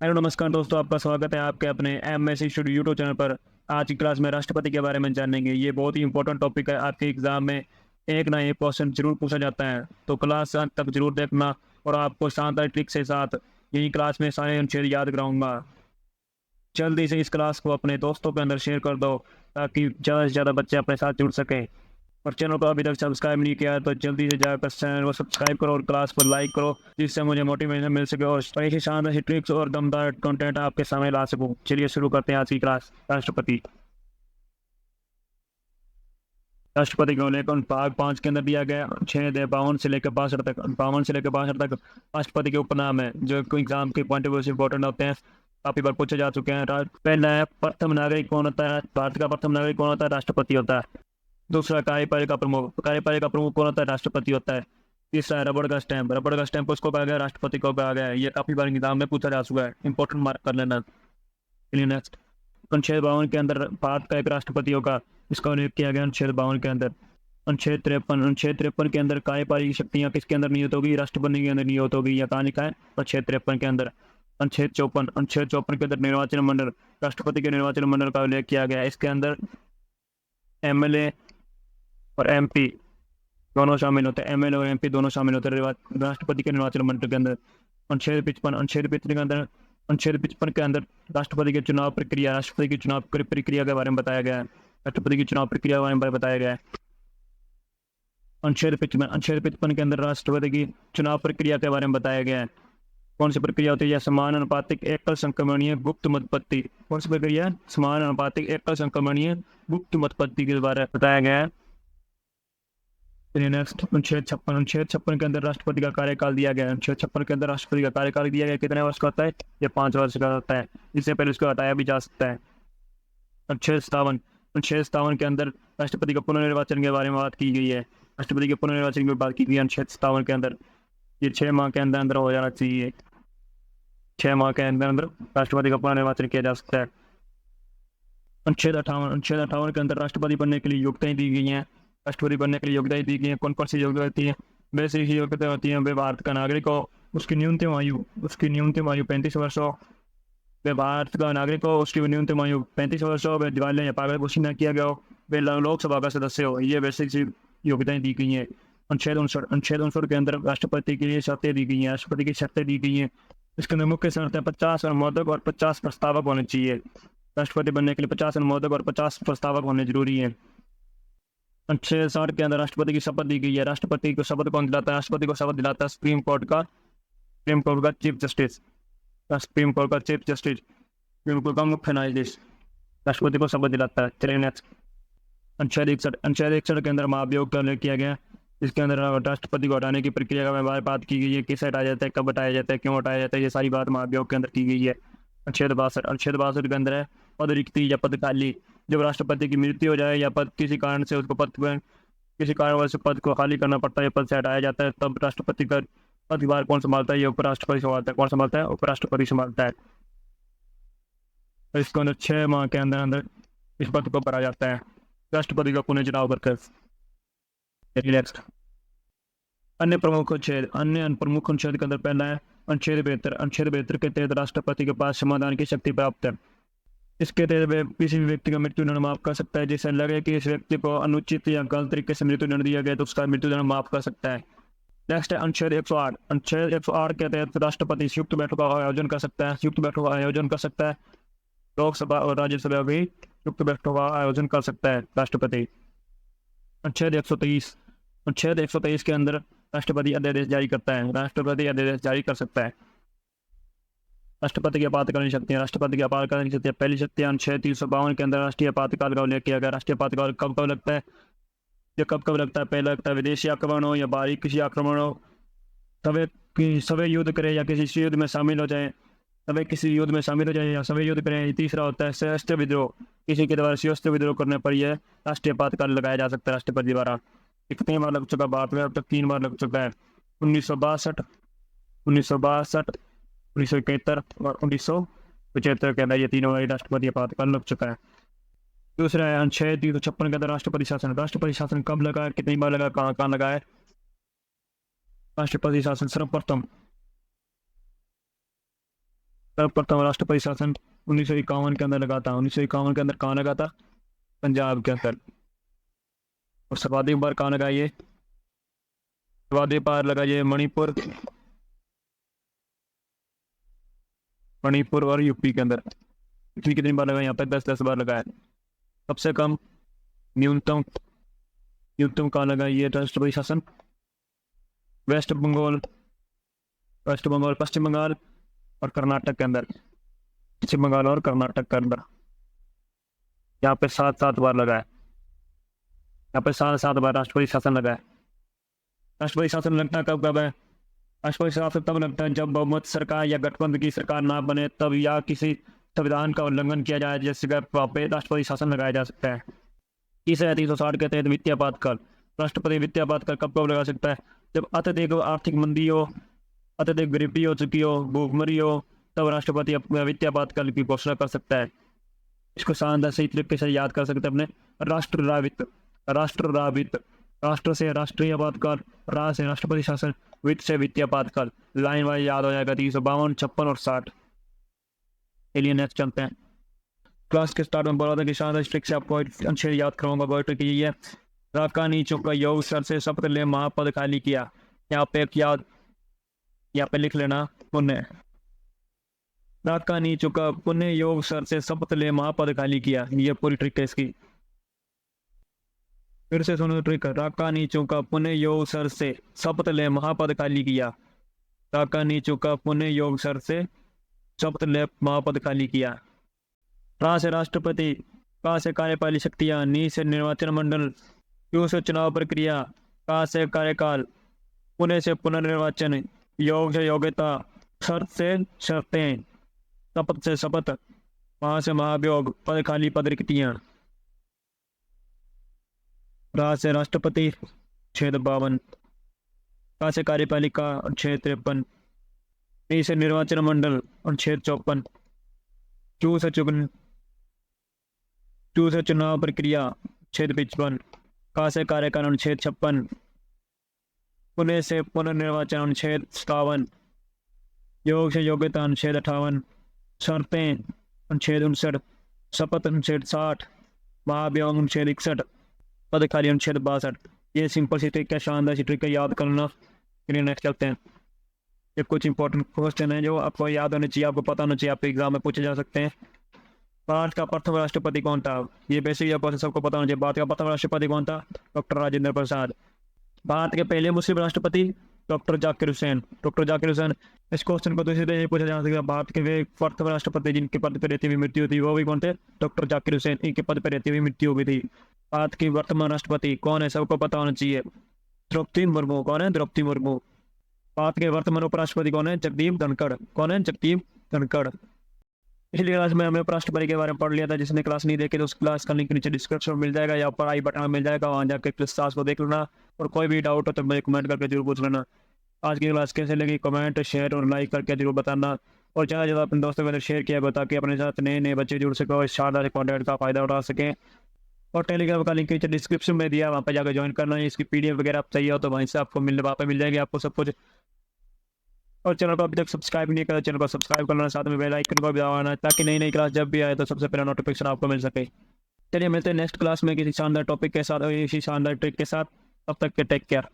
Hello नमस्कार दोस्तों, आपका स्वागत है आपके अपने एमएससी स्टूडियो यूट्यूब चैनल पर। आज की क्लास में राष्ट्रपति के बारे में जानेंगे। ये बहुत ही इंपॉर्टेंट टॉपिक है, आपके एग्जाम में एक ना एक क्वेश्चन जरूर पूछा जाता है, तो क्लास अंत तक जरूर देखना। और आपको शानदार ट्रिक के साथ यही क्लास में सारे अनुच्छेद याद कराऊंगा। जल्दी से इस क्लास को अपने दोस्तों के अंदर शेयर कर दो, ताकि ज़्यादा से ज़्यादा बच्चे अपने साथ जुड़ सकें। और चैनल को अभी तक सब्सक्राइब नहीं किया है तो जल्दी से जाकर चैनल को सब्सक्राइब करो और क्लास पर लाइक करो, जिससे मुझे मोटिवेशन मिल सके और ऐसी शानदार ट्रिक्स और दमदार कंटेंट आपके सामने ला सकूं। चलिए शुरू करते हैं आज की क्लास। राष्ट्रपति को लेकर भाग 5 के अंदर दिया गया 6 52 से लेकर 62 तक, 52 से लेकर 62 तक राष्ट्रपति के उपनाम है, जो एग्जाम के पॉइंट ऑफ व्यू से इंपॉर्टेंट होते हैं, काफी बार पूछे जा चुके हैं। पहला है, प्रथम नागरिक कौन होता है? भारत का प्रथम नागरिक कौन होता है? राष्ट्रपति होता है। दूसरा, कार्यपालिका प्रमुख, कार्यपालिका प्रमुख कौन होता है? राष्ट्रपति होता है। तीसरा है रबड़ का स्टैंप, रबड़ का स्टैंप उसको कहा गया? राष्ट्रपति को कहा गया है। ये काफी बार एग्जाम में पूछा जा चुका है, इंपॉर्टेंट मार्क कर लेना। चलिए नेक्स्ट। अनुच्छेद 52 के अंदर भारत का एक राष्ट्रपति होगा, इसका उल्लेख किया गया अनुच्छेद 52 के अंदर। अनुच्छेद 53 के अंदर कार्यपालिक शक्तियां किसके अंदर नियुक्त होगी? राष्ट्रपति के अंदर नियुक्त होगी। या कहाँ लिखा है? अनुच्छेद 53 के अंदर। अनुच्छेद 54 के अंदर निर्वाचन मंडल, राष्ट्रपति के निर्वाचन मंडल का उल्लेख किया गया है। इसके अंदर एमएलए और एमपी दोनों शामिल होते हैं, एमएलए और एमपी दोनों शामिल होते हैं राष्ट्रपति के निर्वाचन मंडल के अंदर। अनुच्छेद 55 के अंदर राष्ट्रपति के चुनाव प्रक्रिया, राष्ट्रपति की चुनाव प्रक्रिया के बारे में बताया गया है। राष्ट्रपति की चुनाव प्रक्रिया के बारे में बताया गया है। अनुच्छेद 55 के अंदर राष्ट्रपति की चुनाव प्रक्रिया के बारे में बताया गया है। कौन सी प्रक्रिया होती है? समान अनुपातिक एकल संक्रमणीय गुप्त मतपत्ति। कौन सी प्रक्रिया है? समान अनुपातिक एकल संक्रमणीय गुप्त मतपत्ति के बारे में बताया गया है। नेक्स्ट, अनुच्छेद 56 के अंदर राष्ट्रपति का कार्यकाल दिया गया है। अनुच्छेद 56 के अंदर राष्ट्रपति का कार्यकाल दिया गया, कितने वर्ष का होता है? ये 5 वर्ष का होता है। इससे पहले उसको हटाया भी जा सकता है। अनुच्छेद 57 के अंदर राष्ट्रपति का पुनर्निर्वाचन के बारे में बात की गई है। राष्ट्रपति के पुनर्निर्वाचन की बात की गई है अनुच्छेद 57 के अंदर। ये 6 माह के अंदर अंदर हो जाना चाहिए। 6 माह के अंदर अंदर राष्ट्रपति का पुनर्निर्वाचन किया जा सकता है। अनुच्छेद 58 के अंदर राष्ट्रपति बनने के लिए योग्यताएं दी गई हैं। राष्ट्रपति बनने के लिए योग्यताएं दी गई हैं। कौन कौन सी योग्यता होती है? वैसे ही योग्यता होती है, वे भारत का नागरिक हो, उसकी न्यूनतम आयु 35 वर्ष हो। वे भारत का नागरिक हो, उसकी न्यूनतम आयु 35 वर्ष हो। वे दिवालिया या पागल घोषित न किया गया हो। वे लोकसभा का सदस्य हो। ये बेसिक योग्यताएं दी गई हैं। अनुच्छेद 59 के अंदर राष्ट्रपति के लिए शर्तें दी गई हैं। राष्ट्रपति की शर्तें दी गई हैं। इसके अंदर मुख्य शर्तें 50 अनुमोदक और 50 प्रस्तावक होने चाहिए। राष्ट्रपति बनने के लिए 50 अनुमोदक और 50 प्रस्तावक होने जरूरी है। अनुच्छेद 60 के अंदर राष्ट्रपति की शपथ दी गई है। राष्ट्रपति को शपथ कौन दिलाता है? राष्ट्रपति को शपथ दिलाता है सुप्रीम कोर्ट का चीफ जस्टिस। सुप्रीम कोर्ट का चीफ जस्टिस, सुप्रीम कोर्ट का मुख्य न्यायाधीश राष्ट्रपति को शपथ दिलाता है। चलिए नेक्स्ट। अनुच्छेद 61 के अंदर महाभियोग का उल्लेख किया गया। इसके अंदर राष्ट्रपति को हटाने की प्रक्रिया का बात की गई है। किसे हटाया जाता है, कब हटाया जाता है, क्यों हटाया जाता है, ये सारी बात महाभियोग के अंदर की गई है। अनुच्छेद 62 के अंदर है पद रिक्ति या पद खाली। जब राष्ट्रपति की मृत्यु हो जाए या पद किसी कारण से उसको किसी कारणवश पद को खाली करना पड़ता है, पद से हटाया जाता है, तब राष्ट्रपति का पदभार कौन संभालता है? ये उपराष्ट्रपति संभालता है। कौन संभालता है? उपराष्ट्रपति संभालता है। इसके अंदर 6 माह के अंदर अंदर इस पद को भरा जाता है राष्ट्रपति का पुनः चुनाव करके। नेक्स्ट, अन्य प्रमुख अनुच्छेद के अंदर पहला है अनुच्छेद 72 के तहत राष्ट्रपति के पास समाधान की शक्ति प्राप्त है। इसके तहत वे किसी भी व्यक्ति का मृत्युदंड माफ कर सकता है। जिसे लगे कि इस व्यक्ति को अनुचित या गलत तरीके से मृत्युदंड दिया गया तो उसका मृत्युदंड माफ कर सकता है। नेक्स्ट है अनुच्छेद 108। अनुच्छेद 108 के तहत राष्ट्रपति संयुक्त बैठक का आयोजन कर सकता है। लोकसभा और राज्यसभा भी संयुक्त बैठकों का आयोजन कर सकता है राष्ट्रपति। अनुच्छेद 123 के अंदर राष्ट्रपति अध्यादेश जारी करता है। राष्ट्रपति अध्यादेश जारी कर सकता है। राष्ट्रपति की आपातकालीन शक्तियां। पहली शक्ति अनुच्छेद 352 के अंदर राष्ट्रीय आपातकाल का उल्लेख किया गया। राष्ट्रीय आपातकाल कब कब लगता है? ये कब कब लगता है? पहला लगता है विदेशी आक्रमण हो या बाहरी किसी आक्रमण हो, सवे युद्ध करे या किसी युद्ध में शामिल हो जाए, या सवे युद्ध करें। तीसरा होता है सशस्त्र विद्रोह, किसी के द्वारा सशस्त्र विद्रोह करने पर यह राष्ट्रीय आपातकाल लगाया जा सकता है राष्ट्रपति द्वारा। कितनी बार लग चुका भारत में? अब तक 3 बार लग चुका है। 1962, 1971 और 1975 के अंदर ये तीनों बार राष्ट्रपति आपातकाल लग चुका है। दूसरा है अनुच्छेद 356 के अंदर राष्ट्रपति शासन। राष्ट्रपति शासन कब लगा है, कितनी बार लगा, कहाँ कहाँ लगा है? राष्ट्रपति शासन सर्वप्रथम राष्ट्रपति शासन 1951 के अंदर लगा था। 1951 के अंदर कहाँ लगा था? पंजाब के अंदर। और सर्वाधिक बार कहाँ लगा ये? सर्वाधिक बार लगा ये मणिपुर और यूपी के अंदर। इतनी कितनी बार लगा? यहाँ पे 10-10 बार लगा है। सबसे कम न्यूनतम कहाँ लगा ये राष्ट्रपति शासन? वेस्ट बंगाल, पश्चिम बंगाल और कर्नाटक के अंदर। पश्चिम बंगाल और कर्नाटक के अंदर यहाँ पे 7-7 बार लगा है। यहाँ पे 7-7 बार राष्ट्रपति शासन लगा है। राष्ट्रपति शासन लगता कब कब है? राष्ट्रपति शासन तब लगता है जब बहुमत सरकार या गठबंधन की सरकार ना बने तब, या किसी संविधान का उल्लंघन किया जाए, जैसे वहाँ पे राष्ट्रपति शासन लगाया जा सकता है। तीसरा 360 के तहत वित्तीय आपातकाल। राष्ट्रपति वित्तीय आपातकाल कब कब लगा सकता है? जब अत्यधिक आर्थिक मंदी हो, अत्यधिक गरीबी हो चुकी हो, भूखमरी हो, तब राष्ट्रपति अपने वित्तीय आपातकाल की घोषणा कर सकता है। इसको शानदार सही तरीके से याद कर सकते हैं अपने। राष्ट्र राष्ट्र से राष्ट्रीय आपातकाल, रा से राष्ट्रपति शासन, वित्त से वित्तीय आपातकाल। लाइन वाइज याद हो जाएगा। 352, 56 और 60। चलिए नेक्स्ट चलते हैं। क्लास के स्टार्ट में बोला था कि शानदार ट्रिक से आपको अच्छे याद कराऊंगा। बहुत ट्रिक यही है। राका नीचों का योग सर से शपथ ले महापद खाली किया। यहाँ पे एक याद, यहाँ पे लिख लेना पुण्य। राका नीचों का पुण्य योग सर से शपथ ले महापद खाली किया। ये पूरी ट्रिक है इसकी। फिर से सुनो ट्रिक। राका नीचों का पुण्य योग सर से शपथ ले महापद खाली किया। राका नीचों का पुण्य योग सर से शपथ ले महापद खाली किया। रा से राष्ट्रपति, का से कार्यपालिका शक्तियां, नी से निर्वाचन मंडल, यू से चुनाव प्रक्रिया, का से कार्यकाल, पुण्य से पुनर्निर्वाचन, योग से योग्यता, शर्त से शर्तें, शपथ से शपथ, महा से महाभियोग, पद खाली पद रिक्तियां। रा से राष्ट्रपति 652, का से कार्यपालिका 653, नी से निर्वाचन मंडल और 654, चू से चुनाव प्रक्रिया 655, का से कार्यकाल 656, पुणे से पुनर्निर्वाचन 657, योग से योग्यता 658, शर्तें 659, शपथ 660, महाभियोग 661, पद खाली 662। ये सिंपल सी ट्रिक है, शानदार सी ट्रिक है, याद करना। फिर नेक्स्ट चलते हैं। ये कुछ इंपॉर्टेंट क्वेश्चन है जो आपको याद होने चाहिए, आपको पता होना चाहिए, आपके एग्जाम में पूछे जा सकते हैं। भारत का प्रथम राष्ट्रपति कौन था? ये बेसिक आपको सबको पता होना चाहिए। भारत का प्रथम राष्ट्रपति कौन था? डॉक्टर राजेंद्र प्रसाद। भारत के पहले मुस्लिम राष्ट्रपति डॉक्टर जाकिर हुसैन। इस क्वेश्चन को दूसरी तरह पूछा जा सकता है। भारत के वे प्रथम राष्ट्रपति जिनके पद पर रहती हुई मृत्यु हुई वो भी कौन थे? डॉक्टर जाकिर हुसैन। इनके पद पर रहती हुई मृत्यु हुई थी। भारत की वर्तमान राष्ट्रपति कौन है? सबको पता होना चाहिए। द्रौपदी मुर्मू। कौन है? द्रौपदी मुर्मू। भारत के वर्तमान उपराष्ट्रपति कौन है? जगदीप धनखड़। कौन है? जगदीप धनखड़। पिछली क्लास में हमने उपराष्ट्रपति के बारे में पढ़ लिया था। जिसने क्लास नहीं देखी तो उस क्लास का लिंक नीचे डिस्क्रिप्शन में मिल जाएगा या ऊपर आई बटन में मिल जाएगा, वहाँ जाकर क्लास को देख लेना। और कोई भी डाउट हो तो मुझे कमेंट करके जरूर पूछ लेना। आज की क्लास कैसे लगी कमेंट, शेयर और लाइक करके जरूर बताना। और ज़्यादा से ज़्यादा अपने दोस्तों के अंदर शेयर किया बता के अपने साथ नए बच्चे जुड़ सके और इस शानदार कंटेंट का फायदा उठा सकें। और टेलीग्राम का लिंक नीचे डिस्क्रिप्शन में दिया, वहाँ पर जाकर ज्वाइन करना है। इसकी PDF वगैरह आप चाहिए हो तो वहीं से आपको वहाँ पर मिल जाएगी आपको सब कुछ। और चैनल को अभी तक सब्सक्राइब नहीं करा, चैनल को सब्सक्राइब करना, साथ में बेल आइकन को भी दबाना ताकि नई क्लास जब भी आए तो सबसे पहले नोटिफिकेशन आपको मिल सके। चलिए मिलते हैं नेक्स्ट क्लास में किसी शानदार टॉपिक के साथ और इसी शानदार ट्रिक के साथ। तब तक के टेक केयर।